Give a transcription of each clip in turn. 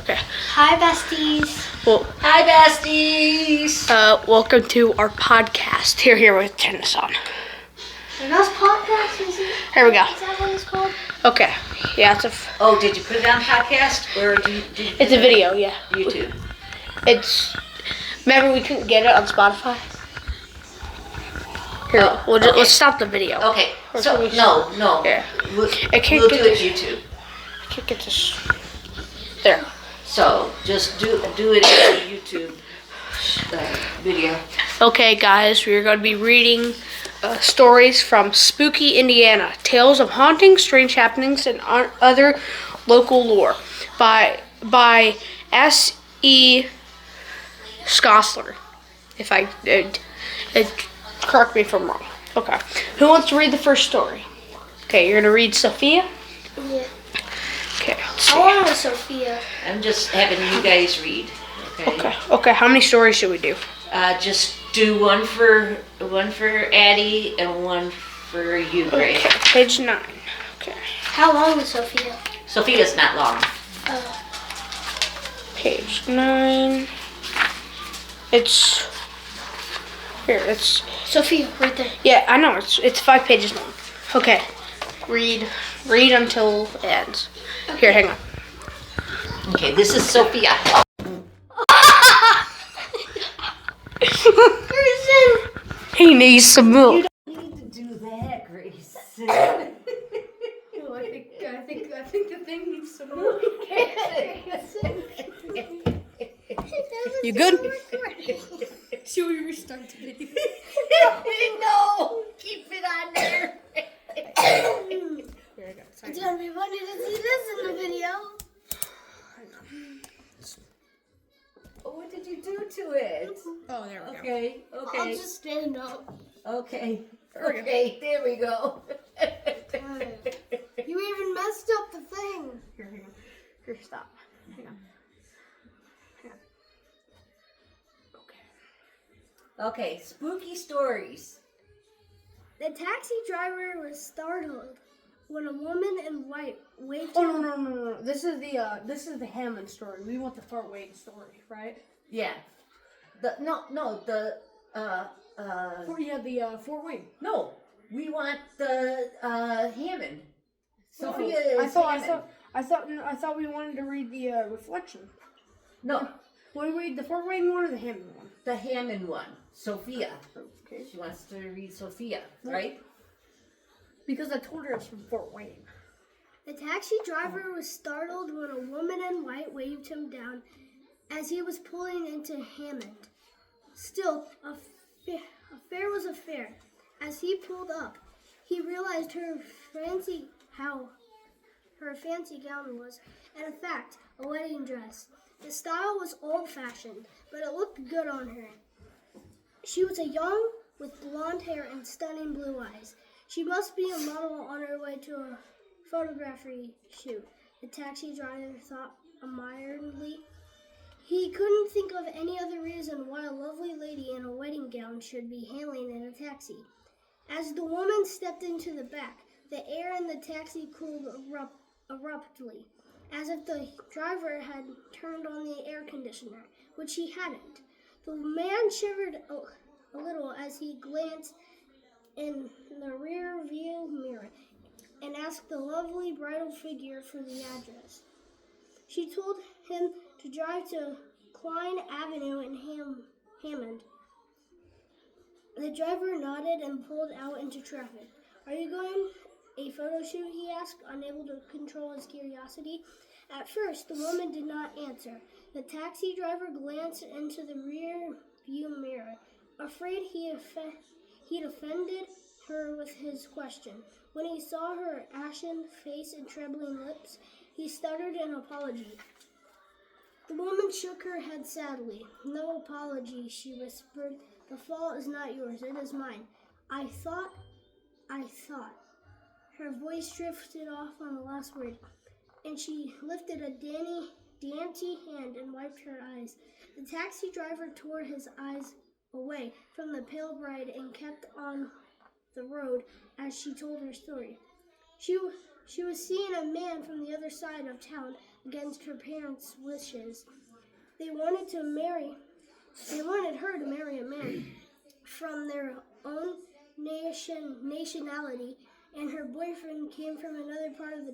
Okay. Hi, besties. Well, Hi, besties. welcome to our podcast. Here with tennis on. The best podcast, is it? Here we go. Is that what it's called? Okay. Yeah, Oh, did you put it on podcast or did you it's a video. Yeah. YouTube? It's. Remember we couldn't get it on Spotify. Here, okay. let's stop the video. Okay. Or So should we- no. Yeah. We'll I can't do get it this. YouTube. I can't get this. There. So just do it as a YouTube video. Okay, guys, we are going to be reading stories from Spooky, Indiana. Tales of haunting, strange happenings, and other local lore by S.E. Scossler. If I correct me if I'm wrong. Okay. Who wants to read the first story? Okay, you're going to read Sophia? Yeah. Okay, let's I see. want a Sophia. I'm just having you guys read. Okay. Okay, how many stories should we do? Just do one for Addie and one for you, Gray. Okay, page 9. Okay. How long is Sophia? Sophia's not long. Page 9. It's here. It's Sophia, right there. yeah. I know. It's 5 pages long. Okay. Read until it ends. Here, hang on. Okay, this is Sophia. Person. He needs some milk. Need to do that, Grace. I think the thing needs some milk. You good? Should we restart the video? No, keep it on there. Here I go. It's gonna be funny to see this in the video. What did you do to it? Oh, there we go. Okay, I'll okay, just stand up. okay, There we go. okay. There we go. You even messed up the thing. Here, hang on. Here, stop. Hang on. Okay. Okay, spooky stories. The taxi driver was startled when a woman in white waved Oh him. no! This is the Hammond story. We want the Fort Wayne story, right? Yeah. The Fort Wayne. no. We want the Hammond. Sophia I is thought Hammond. I thought we wanted to read the reflection. No, Want to read the Fort Wayne one or the Hammond one? the Hammond one. Sophia. Okay. She wants to read Sophia, right? Because I told her it's from Fort Wayne. The taxi driver was startled when a woman in white waved him down as he was pulling into Hammond. Still, a fare was a fare. As he pulled up, he realized her fancy gown was, in fact, a wedding dress. The style was old-fashioned, but it looked good on her. She was a young with blonde hair and stunning blue eyes. She must be a model on her way to a photography shoot, the taxi driver thought admiringly. He couldn't think of any other reason why a lovely lady in a wedding gown should be hailing in a taxi. As the woman stepped into the back, the air in the taxi cooled abruptly, as if the driver had turned on the air conditioner, which he hadn't. The man shivered a little as he glanced in the rear view mirror and asked the lovely bridal figure for the address. She told him to drive to Klein Avenue in Hammond. The driver nodded and pulled out into traffic. Are you going a photo shoot? He asked, unable to control his curiosity. At first, the woman did not answer. The taxi driver glanced into the rear view mirror, afraid he'd offended her with his question. When he saw her ashen face and trembling lips, he stuttered an apology. The woman shook her head sadly. No apology, she whispered. The fault is not yours, it is mine. I thought. Her voice drifted off on the last word, and she lifted a dainty hand and wiped her eyes. The taxi driver tore his eyes away from the pale bride and kept on the road as she told her story. She was seeing a man from the other side of town against her parents' wishes. They wanted her to marry a man from their own nationality, and her boyfriend came from another part of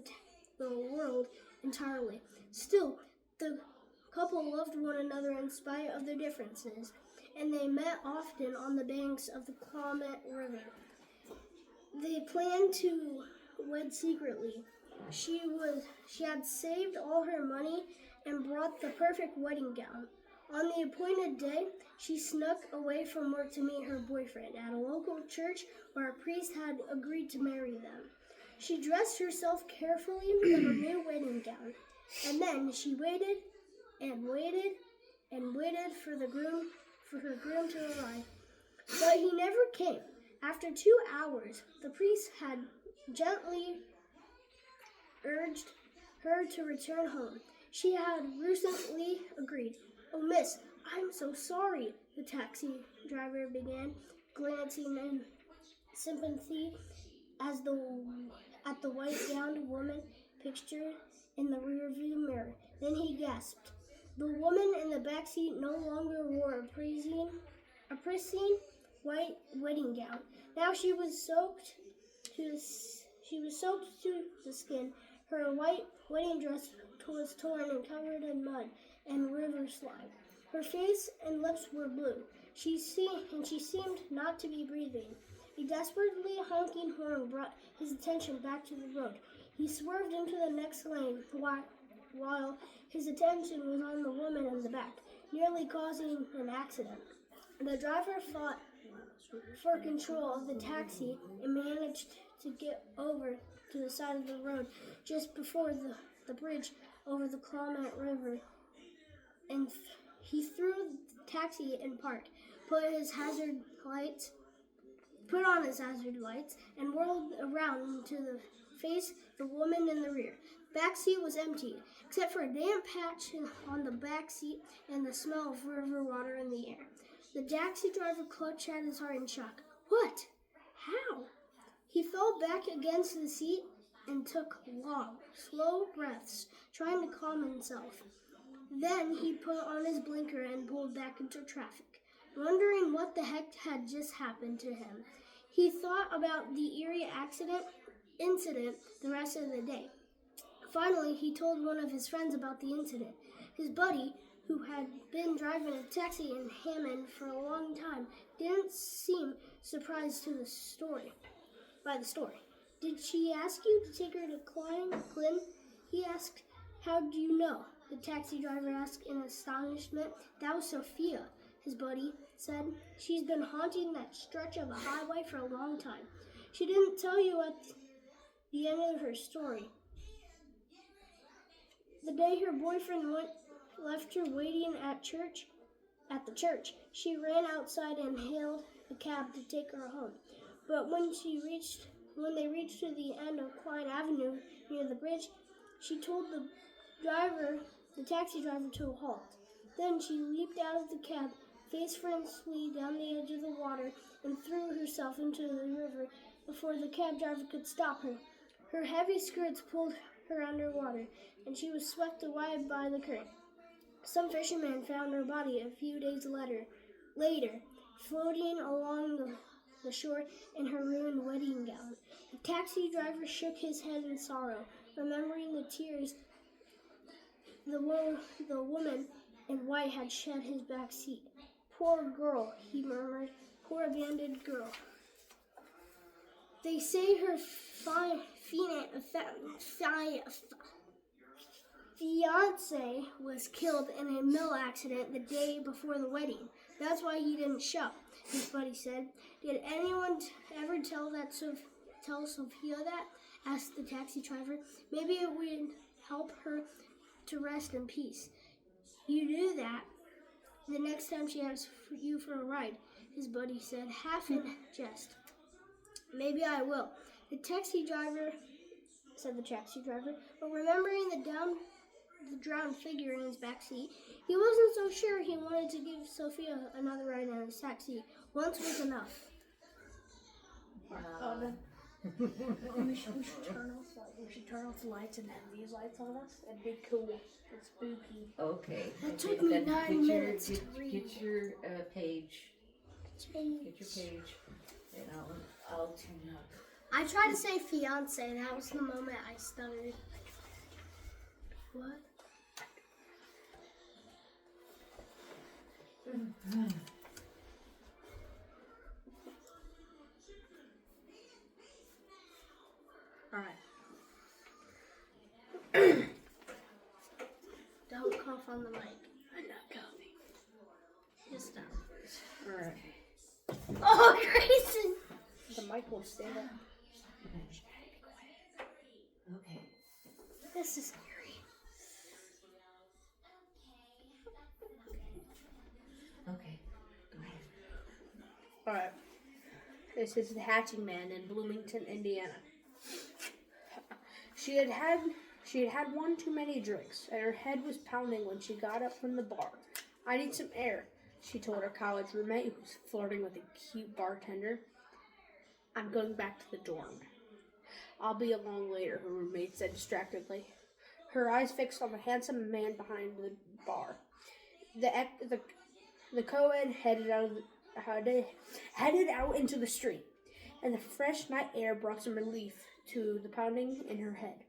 the world entirely. Still, the couple loved one another in spite of their differences, and they met often on the banks of the Klamath River. They planned to wed secretly. She had saved all her money and brought the perfect wedding gown. On the appointed day, she snuck away from work to meet her boyfriend at a local church where a priest had agreed to marry them. She dressed herself carefully in her new wedding gown, and then she waited and waited and waited for her groom to arrive. But he never came. After 2 hours, the priest had gently urged her to return home. She had recently agreed. "Oh, miss, I'm so sorry," the taxi driver began, glancing in sympathy at the white-gowned woman pictured in the rearview mirror. Then he gasped. The woman in the back seat no longer wore a pristine white wedding gown. Now she was soaked to the skin. Her white wedding dress was torn and covered in mud and river slime. Her face and lips were blue. She seemed not to be breathing. A desperately honking horn brought his attention back to the road. He swerved into the next lane while his attention was on the woman in the back, nearly causing an accident. The driver fought for control of the taxi and managed to get over to the side of the road just before the bridge over the Klamath River, and he threw the taxi and parked, put on his hazard lights, and whirled around to face the woman in the rear. Back seat was empty, except for a damp patch on the back seat and the smell of river water in the air. The taxi driver clutched at his heart in shock. What? How? He fell back against the seat and took long, slow breaths, trying to calm himself. Then he put on his blinker and pulled back into traffic, wondering what the heck had just happened to him. He thought about the eerie incident the rest of the day. Finally, he told one of his friends about the incident. His buddy, who had been driving a taxi in Hammond for a long time, didn't seem surprised by the story. "Did she ask you to take her to Klin?" he asked. "How do you know?" the taxi driver asked in astonishment. "That was Sophia," his buddy said. "She's been haunting that stretch of a highway for a long time. She didn't tell you at the end of her story. The day her boyfriend left her waiting at the church, she ran outside and hailed a cab to take her home. But when they reached to the end of Klein Avenue near the bridge, she told the taxi driver to halt. Then she leaped out of the cab, face firmly down the edge of the water, and threw herself into the river before the cab driver could stop her. Her heavy skirts pulled her underwater, and she was swept away by the current. Some fishermen found her body a few days later, floating along the shore in her ruined wedding gown. The taxi driver shook his head in sorrow, remembering the tears the woman in white had shed his back seat. "Poor girl," he murmured. "Poor abandoned girl. They say her fiance was killed in a mill accident the day before the wedding. That's why he didn't show," his buddy said. "Did anyone ever tell Sophia that?" asked the taxi driver. "Maybe it would help her to rest in peace." "You do that the next time she asks you for a ride," his buddy said, half in jest. "Maybe I will," said the taxi driver, but remembering the drowned figure in his back seat, he wasn't so sure he wanted to give Sophia another ride in his taxi. Once was enough. We should turn off the lights and have these lights on us. That'd be cool. It's spooky. Okay. It okay, took me then 9 minutes to read. Get your page. Get your page. And I'll tune up. I tried to say fiance, and that was the moment I stuttered. What? Alright. Don't cough on the mic. I'm not coughing. Just stop. Alright. Oh, Grayson! The mic will stand up. Okay. This is scary. Okay. Go ahead. Alright. This is the Hatching Man in Bloomington, Indiana. She had had one too many drinks, and her head was pounding when she got up from the bar. I need some air, she told her college roommate, who was flirting with a cute bartender. I'm going back to the dorm. I'll be along later, her roommate said distractedly, her eyes fixed on the handsome man behind the bar. The co-ed headed out into the street, and the fresh night air brought some relief to the pounding in her head.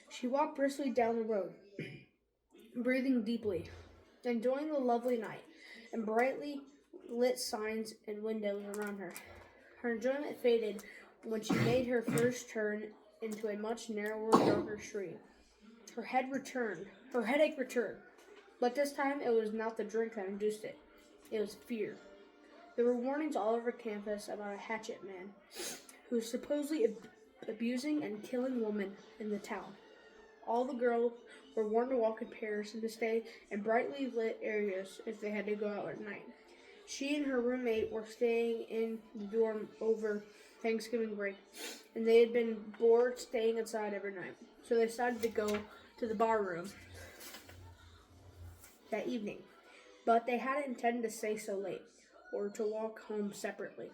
She walked briskly down the road, breathing deeply, enjoying the lovely night and brightly lit signs and windows around her. Her enjoyment faded when she made her first turn into a much narrower, darker street. Her headache returned, but this time it was not the drink that induced it. It was fear. There were warnings all over campus about a hatchet man who was supposedly abusing and killing women in the town. All the girls were warned to walk in pairs and to stay in brightly lit areas if they had to go out at night. She and her roommate were staying in the dorm over Thanksgiving break, and they had been bored staying inside every night, so they decided to go to the bar room that evening. But they hadn't intended to stay so late, or to walk home separately.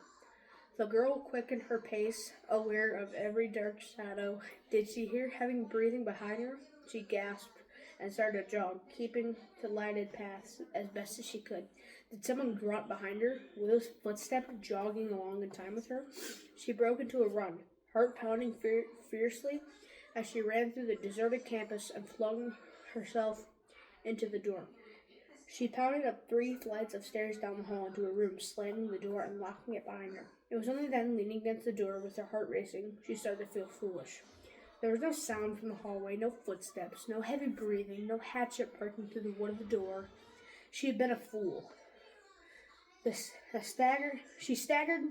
The girl quickened her pace, aware of every dark shadow. Did she hear heavy breathing behind her? She gasped and started to jog, keeping to lighted paths as best as she could. Did someone grunt behind her? Will's footsteps jogging along in time with her? She broke into a run, heart pounding fiercely as she ran through the deserted campus and flung herself into the dorm. She pounded up 3 flights of stairs down the hall into a room, slamming the door and locking it behind her. It was only then, leaning against the door with her heart racing, she started to feel foolish. There was no sound from the hallway, no footsteps, no heavy breathing, no hatchet breaking through the wood of the door. She had been a fool. She staggered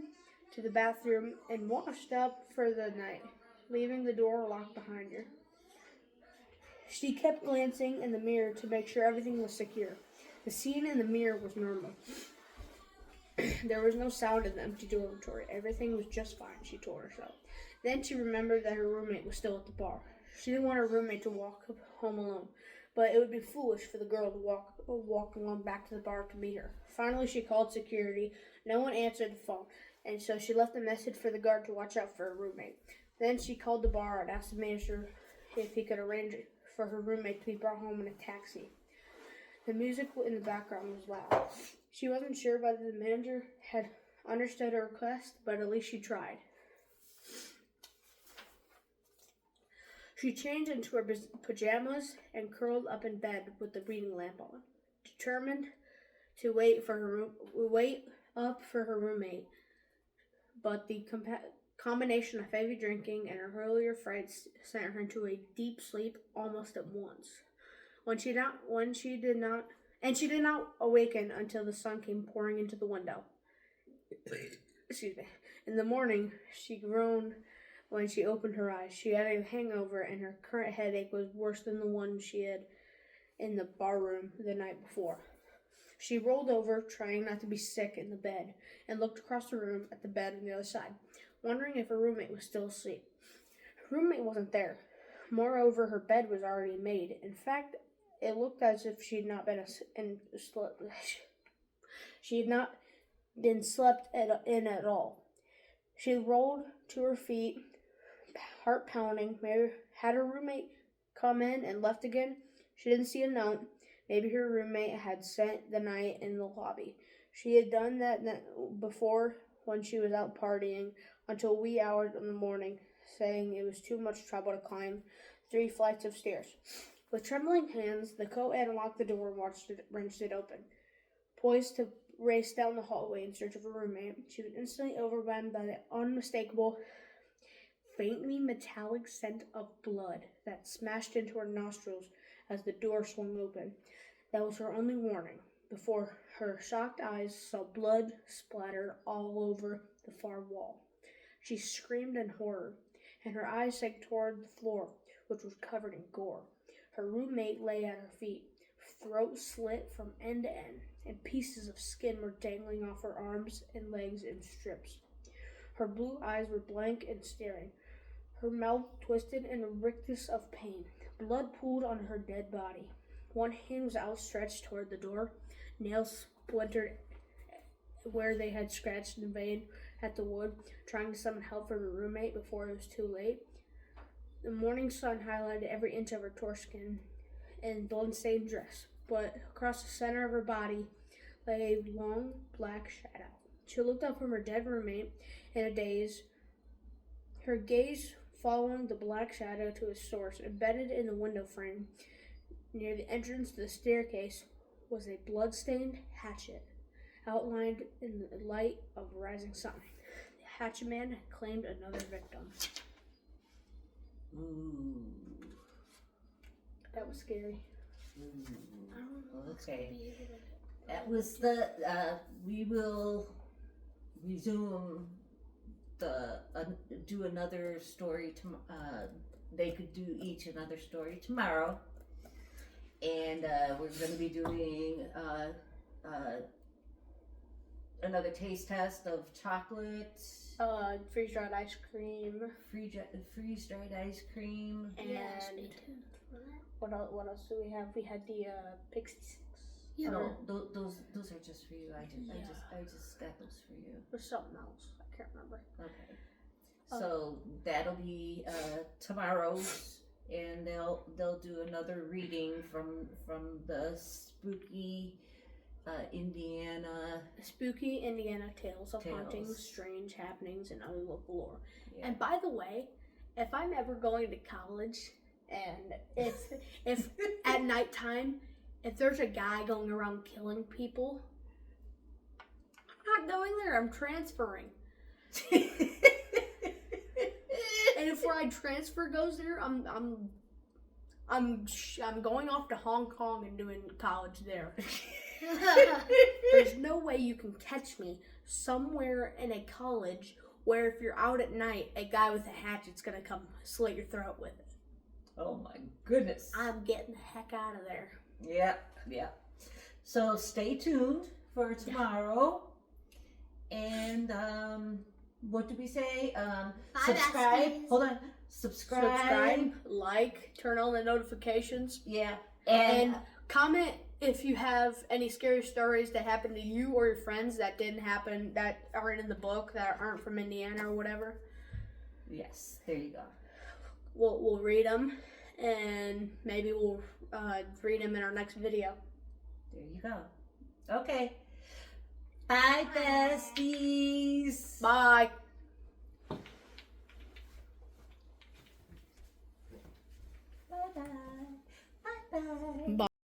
to the bathroom and washed up for the night, leaving the door locked behind her. She kept glancing in the mirror to make sure everything was secure. The scene in the mirror was normal. There was no sound in the empty dormitory. Everything was just fine, she told herself. Then she remembered that her roommate was still at the bar. She didn't want her roommate to walk home alone, but it would be foolish for the girl to walk along back to the bar to meet her. Finally, she called security. No one answered the phone, and so she left a message for the guard to watch out for her roommate. Then she called the bar and asked the manager if he could arrange for her roommate to be brought home in a taxi. The music in the background was loud. She wasn't sure whether the manager had understood her request, but at least she tried. She changed into her pajamas and curled up in bed with the reading lamp on, determined to wait up for her roommate. But the combination of heavy drinking and her earlier frights sent her into a deep sleep almost at once. She did not awaken until the sun came pouring into the window. Excuse me. In the morning, she groaned when she opened her eyes. She had a hangover, and her current headache was worse than the one she had in the bar room the night before. She rolled over, trying not to be sick, in the bed, and looked across the room at the bed on the other side, wondering if her roommate was still asleep. Her roommate wasn't there. Moreover, her bed was already made. In fact, it looked as if she had not been slept in at all. She rolled to her feet, heart pounding. Maybe had her roommate come in and left again. She didn't see a note. Maybe her roommate had spent the night in the lobby. She had done that before when she was out partying until wee hours in the morning, saying it was too much trouble to climb 3 flights of stairs. With trembling hands, the co-ed unlocked the door and wrenched it open. Poised to race down the hallway in search of her roommate, she was instantly overwhelmed by the unmistakable, faintly metallic scent of blood that smashed into her nostrils as the door swung open. That was her only warning, before her shocked eyes saw blood splattered all over the far wall. She screamed in horror, and her eyes sank toward the floor, which was covered in gore. Her roommate lay at her feet, throat slit from end to end, and pieces of skin were dangling off her arms and legs in strips. Her blue eyes were blank and staring, her mouth twisted in a rictus of pain. Blood pooled on her dead body. One hand was outstretched toward the door, nails splintered where they had scratched in vain at the wood, trying to summon help from her roommate before it was too late. The morning sun highlighted every inch of her torn skin and blood-stained dress, but across the center of her body lay a long black shadow. She looked up from her dead roommate in a daze, her gaze following the black shadow to its source. Embedded in the window frame near the entrance to the staircase was a blood-stained hatchet, outlined in the light of a rising sun. The hatchet man had claimed another victim. Ooh. That was scary. I don't know what's Okay. gonna be able to- That was the, we will resume do another story they could do each another story tomorrow. And, we're gonna be doing, another taste test of chocolate, Freeze-dried ice cream, freeze-dried ice cream. and Yeah, stay tuned for that. what else do we have? We had the Pixie Six. Yeah. No, those are just for you. I just got those for you. Or something else. I can't remember. Okay. So that'll be tomorrow's, and they'll do another reading from the spooky Indiana. Spooky Indiana Tales of Tales. Hauntings, Strange Happenings, and Other Local Lore. Yeah. And by the way, if I'm ever going to college and if at nighttime, if there's a guy going around killing people, I'm not going there. I'm transferring. And if where I transfer goes there, I'm going off to Hong Kong and doing college there. There's no way you can catch me somewhere in a college where if you're out at night, a guy with a hatchet's gonna come slit your throat with it. Oh my goodness. I'm getting the heck out of there. Yeah. So stay tuned for tomorrow. And what did we say? Subscribe. besties. Hold on. Subscribe. Like, turn on the notifications, Yeah. and comment if you have any scary stories that happened to you or your friends that didn't happen, that aren't in the book, that aren't from Indiana or whatever. Yes, there you go. We'll read them, and maybe we'll read them in our next video. There you go. Okay. Bye, besties. Bye. Bye-bye. Bye-bye. Bye.